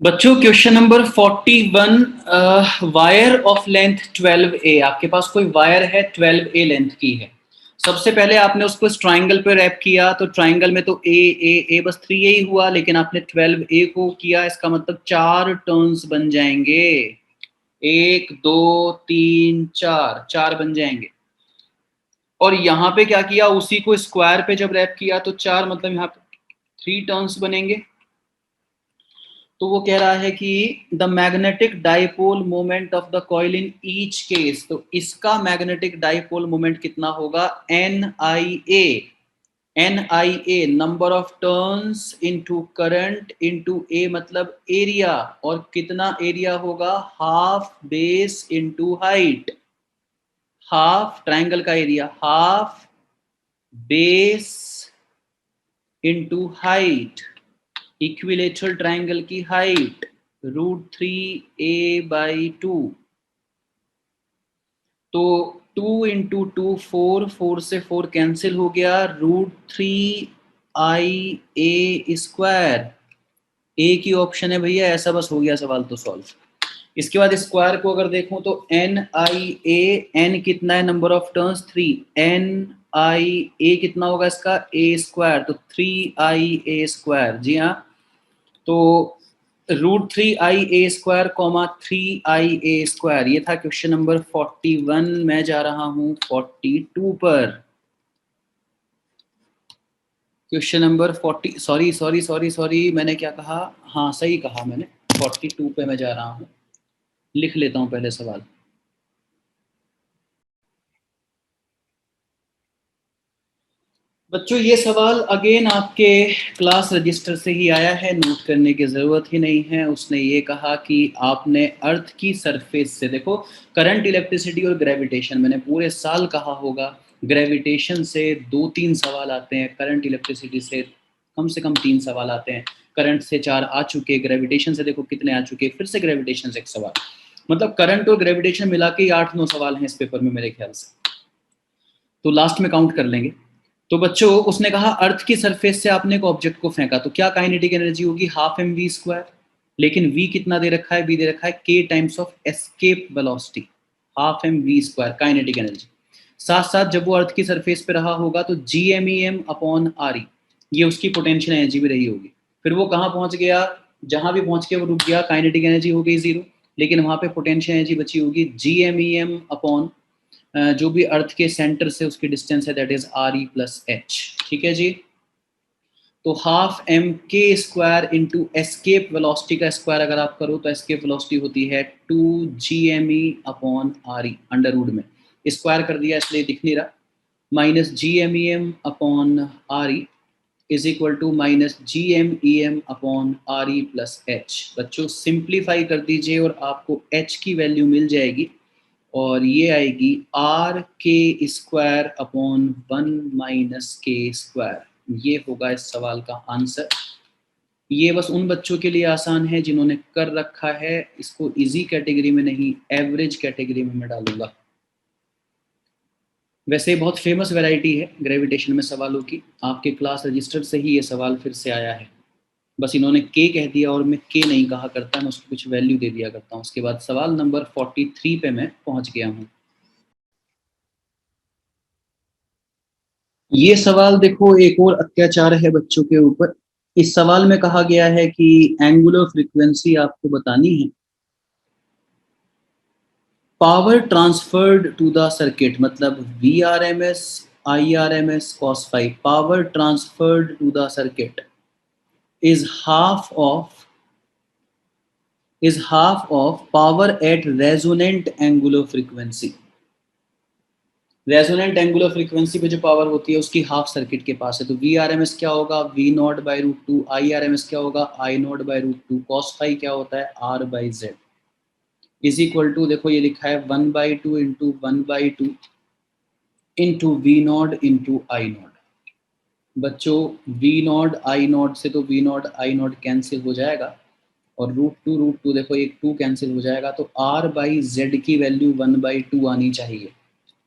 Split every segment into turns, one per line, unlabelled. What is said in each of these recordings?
बच्चों question number 41, wire of length 12a। आपके पास कोई वायर है 12a लेंथ की है। सबसे पहले आपने उसको इस ट्राइंगल पे रैप किया, तो ट्राइंगल में तो ए बस 3a ही हुआ, लेकिन आपने 12a को किया, इसका मतलब 4 टर्न्स बन जाएंगे। 1 2 3 4 4 बन जाएंगे। और यहाँ पे क्या किया, उसी को स्क्वायर पे जब रैप किया तो 4 मतलब यहाँ पे 3 टर्न्स बनेंगे। तो वो कह रहा है कि the magnetic dipole moment of the coil in each case, तो इसका मैग्नेटिक डाइपोल मोमेंट कितना होगा, N I A number of turns into current into A मतलब एरिया, और कितना एरिया होगा, half base into height. Half triangle का area, half base into height, equilateral triangle की हाइट √3a/2। तो 2 इंटू 2 4, 4 से 4 कैंसिल हो गया, √3ia²। ए की ऑप्शन है भैया, ऐसा बस हो गया सवाल तो सॉल्व। इसके बाद स्क्वायर को अगर देखूं तो एन कितना है, नंबर ऑफ टर्न्स 3, एन कितना होगा इसका, a², तो 3ia²। जी हाँ, तो √3ia² कॉमा 3ia²। ये था क्वेश्चन नंबर 41। मैं जा रहा हूं 42 पर। क्वेश्चन नंबर 40, सॉरी मैंने क्या कहा, हाँ सही कहा मैंने, 42 पे मैं जा रहा हूं। लिख लेता हूं पहले सवाल। बच्चों ये सवाल अगेन आपके क्लास रजिस्टर से ही आया है, नोट करने की ज़रूरत ही नहीं है। उसने ये कहा कि आपने अर्थ की सरफेस से, देखो करंट, इलेक्ट्रिसिटी और ग्रेविटेशन, मैंने पूरे साल कहा होगा ग्रेविटेशन से 2-3 सवाल आते हैं, करंट इलेक्ट्रिसिटी से कम 3 सवाल आते हैं, करंट से 4 आ चुके, ग्रेविटेशन से देखो कितने आ चुके, फिर से ग्रेविटेशन से 1 सवाल, मतलब करंट और ग्रेविटेशन मिला के 8-9 सवाल हैं इस पेपर में मेरे ख्याल से, तो लास्ट में काउंट कर लेंगे। तो बच्चों उसने कहा अर्थ की सरफेस से आपने एक ऑब्जेक्ट को फेंका, तो क्या काइनेटिक एनर्जी होगी, ½ mv²। लेकिन v कितना दे रखा है, v दे रखा है k times of escape velocity, ½ mv² kinetic energy. साथ साथ जब वो अर्थ की सरफेस पे रहा होगा तो GMEM/RE, ये उसकी पोटेंशियल एनर्जी भी रही होगी। फिर वो कहाँ पहुंच गया, जहां भी पहुंच के वो रुक गया, काइनेटिक एनर्जी हो गई 0, लेकिन वहां पे पोटेंशियल एनर्जी बची होगी GMEM अपॉन जो भी अर्थ के सेंटर से उसकी डिस्टेंस है, दैट इज RE+H। ठीक है जी, तो ½ mk² इंटू एस्केप वेलोसिटी का स्क्वायर अगर आप करो तो एस्केप वेलोसिटी होती है 2GME/RE, अंडर रूट में स्क्वायर कर दिया इसलिए दिख नहीं रहा, -GMEM/RE is equal to -GMEM/RE+H। बच्चों सिंप्लीफाई कर दीजिए और आपको H की वैल्यू मिल जाएगी, और ये आएगी R k² / 1 - k²। ये होगा इस सवाल का आंसर। ये बस उन बच्चों के लिए आसान है जिन्होंने कर रखा है, इसको इजी कैटेगरी में नहीं एवरेज कैटेगरी में मैं डालूंगा। वैसे बहुत फेमस वैरायटी है ग्रेविटेशन में सवालों की, आपके क्लास रजिस्टर से ही ये सवाल फिर से आया है, बस इन्होंने के कह दिया और मैं के नहीं कहा करता, मैं उसको कुछ वैल्यू दे दिया करता हूँ। उसके बाद सवाल नंबर 43 पे मैं पहुंच गया हूँ। ये सवाल देखो एक और अत्याचार है बच्चों के ऊपर। इस सवाल में कहा गया है कि एंगुलर फ्रीक्वेंसी आपको बतानी है, power transferred to the circuit, मतलब VRMS IRMS cos phi, power transferred to the circuit is half of power at resonant angular frequency। Resonant angular frequency पे जो पावर होती है उसकी हाफ सर्किट के पास है, तो VRMS क्या होगा, V0/√2, IRMS क्या होगा, I0/√2, cos phi क्या होता है, R/Z इज इक्वल टू, देखो ये लिखा है 1/2 into 1/2 into V0 into I0। बच्चों V0 I0 से तो V0 I0 कैंसिल हो जाएगा, और √2 देखो एक 2 कैंसिल हो जाएगा, तो R/Z की वैल्यू 1/2 आनी चाहिए।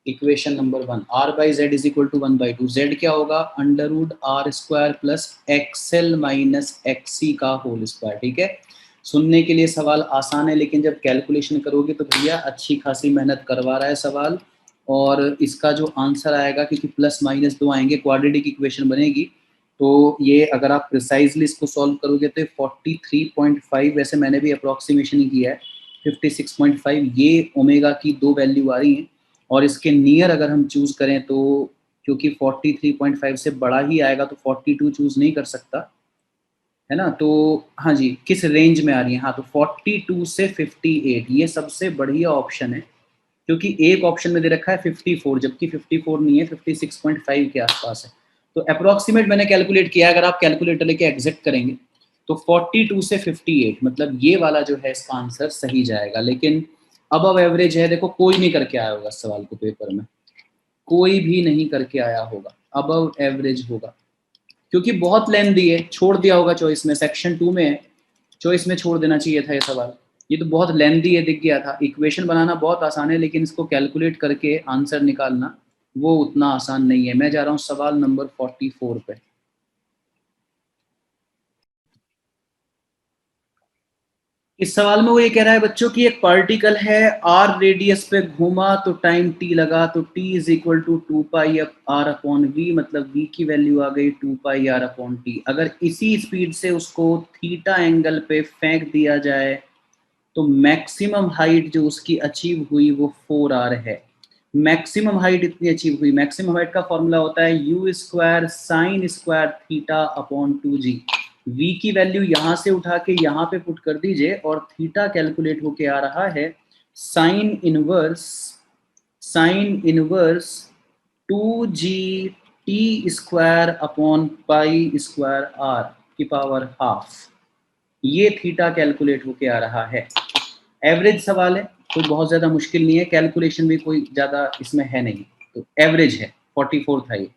Equation number 1, R/Z is equal to 1/2, Z क्या होगा, √R² plus XL minus XC का होल स्क्वायर। ठीक है, सुनने के लिए सवाल आसान है, लेकिन जब कैलकुलेशन करोगे तो भैया अच्छी खासी मेहनत करवा रहा है सवाल। और इसका जो आंसर आएगा, क्योंकि प्लस माइनस 2 आएंगे, क्वाड्रेटिक इक्वेशन बनेगी, तो ये अगर आप प्रिसाइजली इसको सॉल्व करोगे तो 43.5, वैसे मैंने भी अप्रॉक्सीमेशन ही किया है, 56.5 ये ओमेगा की 2 वैल्यू आ रही हैं। और इसके नियर अगर हम चूज़ करें तो, क्योंकि 43.5 से बड़ा ही आएगा तो 42 चूज़ नहीं कर सकता, है ना। तो हाँ जी, किस रेंज में आ रही है, हाँ, तो 42 से 58 ये सबसे बढ़िया ऑप्शन है, क्योंकि एक ऑप्शन में दे रखा है 54, जबकि 54 नहीं है, 56.5 के आसपास है। तो अप्रोक्सीमेट मैंने कैलकुलेट किया, अगर आप कैलकुलेटर लेके एग्जैक्ट करेंगे तो 42 से 58, मतलब ये वाला जो है इसका आंसर सही जाएगा। लेकिन अबव एवरेज है, देखो कोई नहीं करके आया होगा सवाल को पेपर में, कोई भी नहीं करके आया होगा, अबव एवरेज होगा, क्योंकि बहुत लेंथी है, छोड़ दिया होगा चॉइस में, सेक्शन 2 में है, चॉइस में छोड़ देना चाहिए था ये सवाल। ये तो बहुत लेंथी है, दिख गया था। इक्वेशन बनाना बहुत आसान है, लेकिन इसको कैलकुलेट करके आंसर निकालना वो उतना आसान नहीं है। मैं जा रहा हूँ सवाल नंबर 44 पे। इस सवाल में वो ये कह रहा है बच्चों कि एक पार्टिकल है, आर रेडियस पे घूमा तो टाइम टी लगा, तो T is equal to 2 pi R upon V, मतलब वी की वैल्यू आ गई 2 पाई आर अपॉन टी। अगर इसी स्पीड से उसको थीटा एंगल पे फेंक दिया जाए तो मैक्सिमम हाइट जो उसकी अचीव हुई वो 4r है। मैक्सिमम हाइट इतनी अचीव हुई, मैक्सिमम हाइट का फॉर्मूला होता है you square sine square theta upon 2g। v की वैल्यू यहाँ से उठा के यहाँ पे पुट कर दीजिए और थीटा कैलकुलेट होके आ रहा है sine inverse 2g T square upon pi square r की पावर हाफ। ये थीटा कैलकुलेट होके आ रहा है। एवरेज सवाल है, कोई बहुत ज़्यादा मुश्किल नहीं है, कैलकुलेशन भी कोई ज़्यादा इसमें है नहीं, तो एवरेज है, 44 था ये।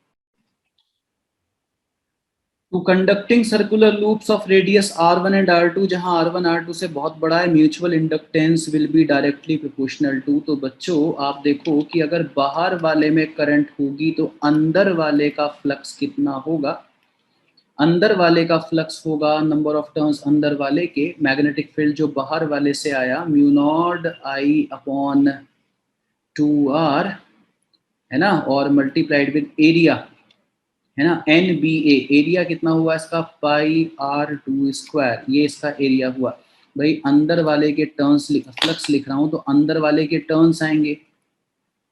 Two conducting circular loops of radius r1 and r2, जहां r1 r2 से बहुत बड़ा है, mutual inductance will be directly proportional to. तो बच्चों आप देखो कि अगर बाहर वाले में करंट होगी तो अंदर वाले का फ्लक्स कितना होगा। अंदर वाले का फ्लक्स होगा नंबर ऑफ टर्न्स अंदर वाले के, मैग्नेटिक फील्ड जो बाहर वाले से आया mu not I upon 2r, है ना, और मल्टीप्लाइड विद एरिया, है ना, एन बी एरिया कितना हुआ इसका, πr2², ये इसका एरिया हुआ। भाई अंदर वाले के टर्न्स फ्लक्स लिख रहा हूँ तो अंदर वाले के टर्न्स आएंगे,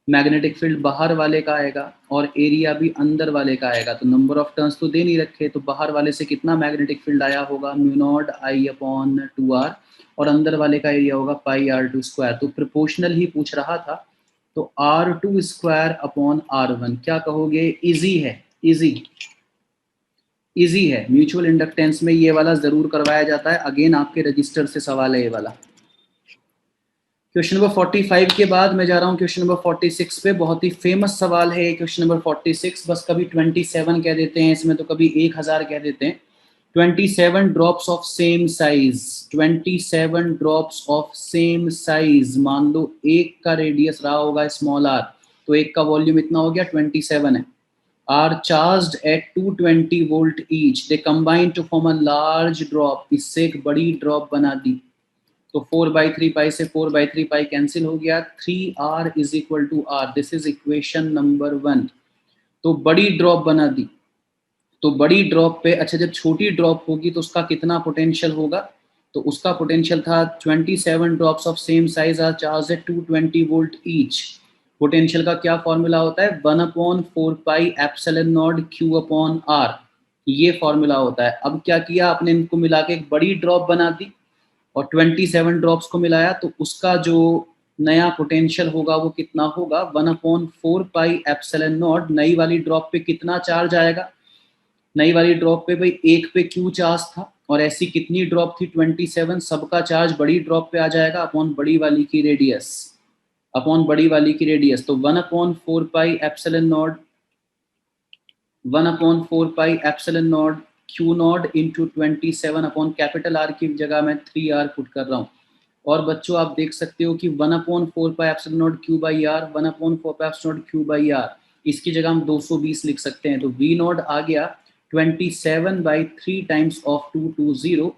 मैग्नेटिक फील्ड बाहर वाले का आएगा और एरिया भी अंदर वाले का आएगा। तो नंबर ऑफ टर्न्स तो दे नहीं रखे, तो बाहर वाले से कितना मैग्नेटिक फील्ड आया होगा, mu not I upon 2r, और अंदर वाले का एरिया होगा πr2²। तो प्रोपोर्शनल ही पूछ रहा था, तो r2² अपॉन r1, क्या कहोगे, इजी है, इजी है। म्यूचुअल इंडक्टेंस में ये वाला जरूर करवाया जाता है, अगेन आपके रजिस्टर से सवाल है ये वाला। क्वेश्चन नंबर 45 के बाद मैं जा रहा हूँ क्वेश्चन नंबर 46 पे। बहुत ही फेमस सवाल है क्वेश्चन नंबर 46, बस कभी 27 कह देते हैं इसमें, तो कभी 1000 कह देते हैं। 27 drops of same size, 27 drops of same size, मान लो एक का रेडियस रहा होगा स्मॉल r, तो एक का वॉल्यूम इतना हो गया 27 है, are charged at 220 volt each, they combine to form a large drop, इससे एक बड़ी ड्रॉप बना दी। तो 4/3 पाई से 4/3 पाई कैंसिल हो गया, 3r is equal to r, this is equation number 1। तो बड़ी ड्रॉप बना दी, तो बड़ी ड्रॉप पे, अच्छा जब छोटी ड्रॉप होगी तो उसका कितना पोटेंशियल होगा, तो उसका पोटेंशियल था 27 drops of same size are charge at 220 volt each. Potential का क्या फॉर्मूला होता है, 1/4 pi epsilon naught q upon r, ये फॉर्मूला होता है। अब क्या किया आपने, इनको मिला के एक बड़ी ड्रॉप बना दी और 27 ड्रॉप्स को मिलाया, तो उसका जो नया पोटेंशियल होगा वो कितना होगा, 1/4 पाई एप्सिलॉन नॉट। नई वाली ड्रॉप पे कितना चार्ज आएगा, नई वाली ड्रॉप पे भाई एक पे क्यू चार्ज था, और ऐसी कितनी ड्रॉप थी 27, सबका चार्ज बड़ी ड्रॉप पे आ जाएगा अपॉन बड़ी वाली की रेडियस, अपॉन बड़ी वाली की रेडियस। तो 1/4 pi epsilon not, 1/4 pi epsilon naught Q not into 27 upon capital R की जगह मैं 3r पुट कर रहा हूँ। और बच्चों आप देख सकते हो कि 1/4 pi epsilon naught Q by R, 1/4 pi epsilon naught Q by R, इसकी जगह हम 220 लिख सकते हैं। तो वी नॉट आ गया 27/3 टाइम्स ऑफ 220,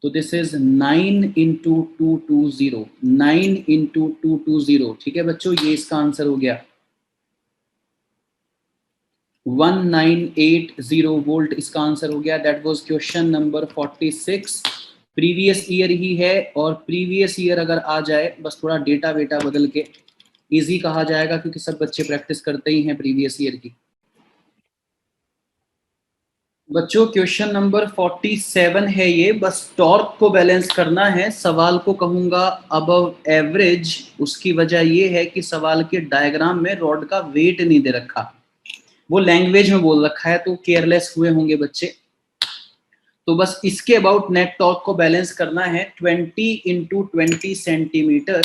तो दिस इज 9 इंटू 220, 9 इंटू 220, ठीक है बच्चों, ये इसका आंसर हो गया। 1980 वोल्ट इसका आंसर हो गया। That was question number 46। Previous year ही है, और प्रीवियस ईयर अगर आ जाए, बस थोड़ा डेटा वेटा बदल के इजी कहा जाएगा, क्योंकि सब बच्चे प्रैक्टिस करते ही हैं प्रीवियस ईयर की। बच्चों क्वेश्चन नंबर 47 है ये, बस टॉर्क को बैलेंस करना है। सवाल को कहूंगा अबव एवरेज, उसकी वजह ये है कि सवाल के डायग्राम में रॉड का वेट नहीं दे रखा, वो लैंग्वेज में बोल रखा है, तो केयरलेस हुए होंगे बच्चे। तो बस इसके अबाउट नेट टॉर्क को बैलेंस करना है। 20 इंटू 20 सेंटीमीटर,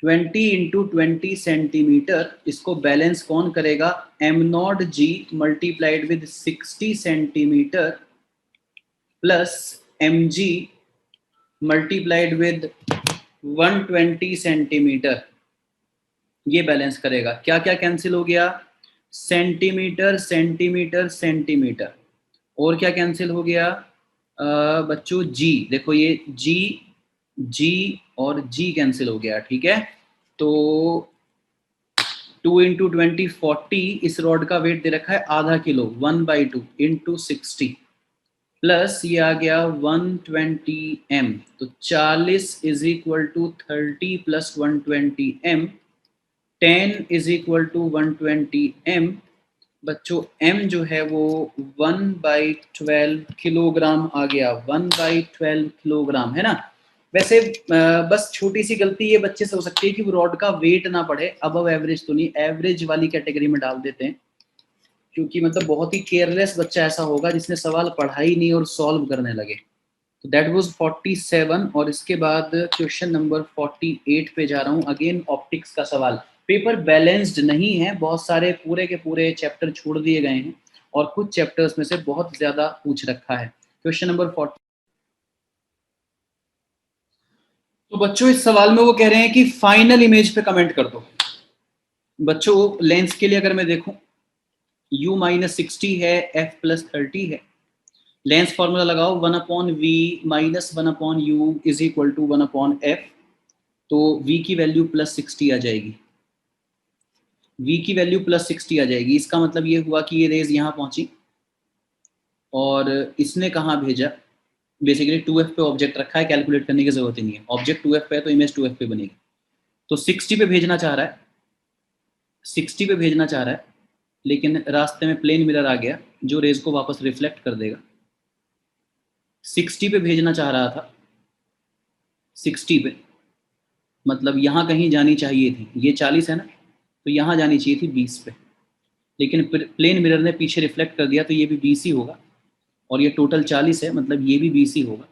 20 इंटू 20 सेंटीमीटर, इसको बैलेंस कौन करेगा? M naught G multiplied with 60 centimetre plus M G multiplied with 120 centimetre, ये बैलेंस करेगा। क्या क्या कैंसिल हो गया? सेंटीमीटर सेंटीमीटर सेंटीमीटर, और क्या कैंसिल हो गया बच्चों? जी, देखो ये जी, जी और जी कैंसिल हो गया, ठीक है। तो 2 इंटू 20 40, इस रॉड का वेट दे रखा है आधा किलो, 1/2 इंटू 60 प्लस ये आ गया 120 एम, तो 40 is equal to 30 plus 120 M, 10 is equal to 120 M. बच्चों m जो है वो 1/12 किलोग्राम आ गया, 1/12 किलोग्राम, है ना। वैसे बस छोटी सी गलती ये बच्चे से हो सकती है कि वो रॉड का वेट ना पढ़े, अबव एवरेज तो नहीं, एवरेज वाली कैटेगरी में डाल देते हैं, क्योंकि मतलब बहुत ही केयरलेस बच्चा ऐसा होगा जिसने सवाल पढ़ा ही नहीं और सॉल्व करने लगे। तो दैट वाज 47, और इसके बाद क्वेश्चन नंबर 48 पे जा रहा हूँ। अगेन ऑप्टिक्स का सवाल। पेपर बैलेंस्ड नहीं है, बहुत सारे पूरे के पूरे चैप्टर छोड़ दिए गए हैं, और कुछ चैप्टर्स में से बहुत ज्यादा पूछ रखा है। Question number 40। तो बच्चों इस सवाल में वो कह रहे हैं कि फाइनल इमेज पे कमेंट कर दो। बच्चों लेंस के लिए अगर मैं देखूं, u-60 है, f+30 है, लेंस फॉर्मूला लगाओ, 1/v minus 1/u is equal to 1/f, तो v की वैल्यू +60 आ जाएगी, v की वैल्यू +60 आ जाएगी। इसका मतलब ये हुआ कि ये रेज यहाँ पहुंची, और इसने कहाँ भेजा? बेसिकली 2f पे ऑब्जेक्ट रखा है, कैलकुलेट करने की जरूरत ही नहीं है, ऑब्जेक्ट 2f पे है तो इमेज 2f पे बनेगी। तो 60 पे भेजना चाह रहा है, 60 पे भेजना चाह रहा है, लेकिन रास्ते में प्लेन मिरर आ गया जो रेज को वापस रिफ्लेक्ट कर देगा। 60 पे भेजना चाह रहा था, 60 पे, मतलब यहाँ कहीं जानी चाहिए थी, ये 40 है ना, तो यहाँ जानी चाहिए थी 20 पे, लेकिन प्लेन मिरर ने पीछे रिफ्लेक्ट कर दिया, तो ये भी 20 ही होगा, और ये टोटल 40 है, मतलब ये भी 20 ही होगा।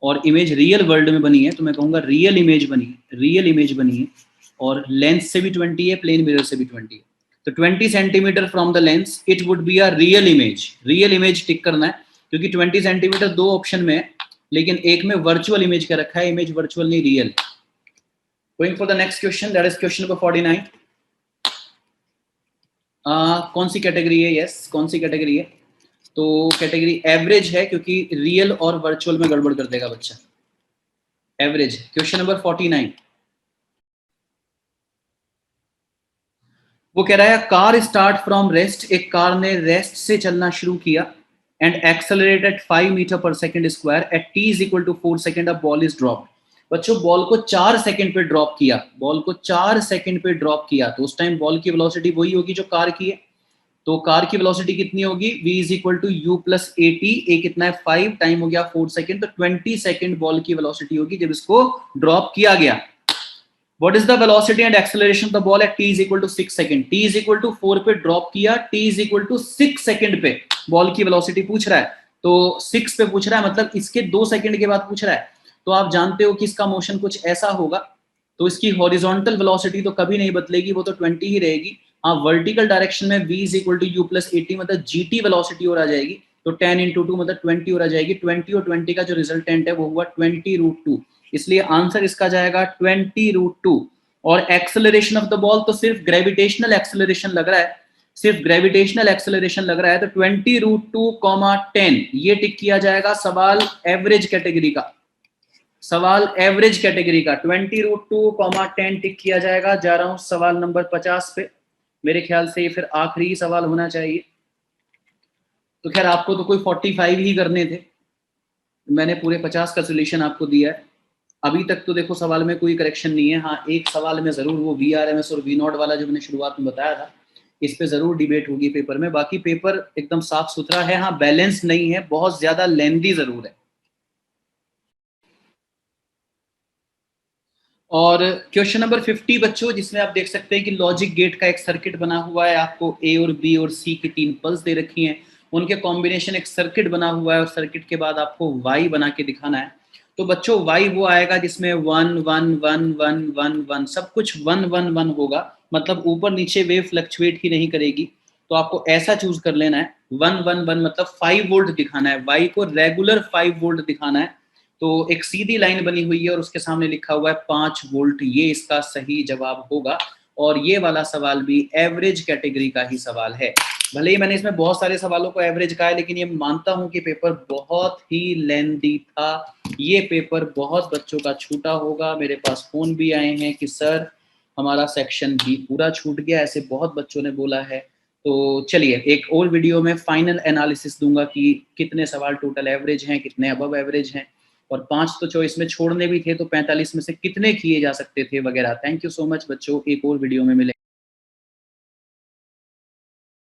और इमेज रियल वर्ल्ड में बनी है, तो मैं कहूँगा रियल इमेज बनी है, रियल इमेज बनी है, और लेंस से भी 20 है, प्लेन मिरर से भी 20 है, तो 20 centimetre from the lens it would be a real image. Real image tick करना है, क्योंकि 20 सेंटीमीटर दो ऑप्शन में है, लेकिन एक में वर्चुअल इमेज का रखा है, इमेज वर्चुअल नहीं real. Going for the next question, that is question number 49। कौन सी कैटेगरी है? यस, कौन सी कैटेगरी है? तो कैटेगरी एवरेज है, क्योंकि रियल और वर्चुअल में गड़बड़ कर देगा बच्चा। एवरेज। क्वेश्चन नंबर 49, वो कह रहा है कार स्टार्ट फ्रॉम रेस्ट, एक कार ने रेस्ट से चलना शुरू किया, and accelerated 5 metre per second square at t is equal to 4 second, a ball is dropped. बच्चों बॉल को 4 सेकंड पे ड्रॉप किया, बॉल को 4 सेकंड पे ड्रॉप किया, तो उस टाइम बॉल की वेलोसिटी वही होगी जो कार की है। तो कार की वेलोसिटी कितनी होगी? v is equal to u plus A T, A कितना है 5, टाइम हो गया 4 सेकंड, तो 20 सेकंड बॉल की वेलोसिटी होगी जब इसको ड्रॉप किया गया। What is the velocity and acceleration of the ball at t is equal to 6 second? t is equal to 4 पे ड्रॉप किया, t is equal to 6 second पे बॉल की वेलोसिटी पूछ रहा है, तो 6 पे पूछ रहा है, मतलब इसके 2 सेकंड के बाद पूछ रहा है, तो आप जानते हो कि इसका मोशन कुछ ऐसा होगा, तो इसकी हॉरिजॉन्टल वेलोसिटी तो कभी नहीं बदलेगी, वो तो 20 ही रहेगी। हाँ, वर्टिकल डायरेक्शन में v is equal to u plus 80, मतलब gt वेलोसिटी और आ जाएगी, तो 10 into 2 मतलब 20 और आ जाएगी। 20 और 20 का जो रिजल्टेंट है वो हुआ 20√2, इसलिए आंसर इसका जाएगा 20√2। और एक्सेलरेशन ऑफ द बॉल तो सिर्फ ग्रेविटेशनल एक्सेलरेशन लग रहा है, सिर्फ ग्रेविटेशनल एक्सेलरेशन लग रहा है तो 20√2, 10 ये टिक किया जाएगा। सवाल एवरेज कैटेगरी का, सवाल एवरेज कैटेगरी का 20√2, 10 टिक किया जाएगा। जा रहा हूं सवाल नंबर 50 पे। मेरे ख्याल से ये फिर आखिरी ही सवाल होना चाहिए। तो खैर आपको तो कोई 45 ही करने थे, मैंने पूरे 50 का सोल्यूशन आपको दिया है। अभी तक तो देखो सवाल में कोई करेक्शन नहीं है। हाँ, एक सवाल में जरूर वो VRMS और V0 वाला जो मैंने शुरुआत में बताया था, इस पे जरूर डिबेट होगी पेपर में। बाकी पेपर एकदम साफ सुथरा है। हाँ, बैलेंस नहीं है, बहुत ज्यादा लेंदी जरूर है। और क्वेश्चन नंबर 50 बच्चों, जिसमें आप देख सकते हैं कि लॉजिक गेट का एक सर्किट बना हुआ है। आपको A और B और C की 3 पल्स दे रखी हैं, उनके कॉम्बिनेशन एक सर्किट बना हुआ है और सर्किट के बाद आपको Y बना के दिखाना है। तो बच्चों Y वो आएगा जिसमें 1 1 1 1 1 1 सब कुछ 1 1 1 होगा, मतलब ऊपर नीचे वेव फ्लक्चुएट ही नहीं करेगी। तो आपको ऐसा चूज कर लेना है 1 1 1, मतलब 5 वोल्ट दिखाना है, Y को रेगुलर 5 वोल्ट दिखाना है। तो एक सीधी लाइन बनी हुई है और उसके सामने लिखा हुआ है 5 वोल्ट, ये इसका सही जवाब होगा। और ये वाला सवाल भी एवरेज कैटेगरी का ही सवाल है। भले ही मैंने इसमें बहुत सारे सवालों को एवरेज कहा है, लेकिन ये मानता हूं कि पेपर बहुत ही लेंदी था। ये पेपर बहुत बच्चों का छूटा होगा। मेरे पास फोन भी आए हैं कि सर हमारा सेक्शन भी पूरा छूट गया, ऐसे बहुत बच्चों ने बोला है। तो चलिए एक और वीडियो में फाइनल एनालिसिस दूंगा कि कितने सवाल टोटल एवरेज हैं, कितने अबव एवरेज हैं, और 5 तो चॉइस में छोड़ने भी थे, तो 45 में से कितने किए जा सकते थे वगैरह। थैंक यू सो मच बच्चों, एक और वीडियो में मिलेंगे।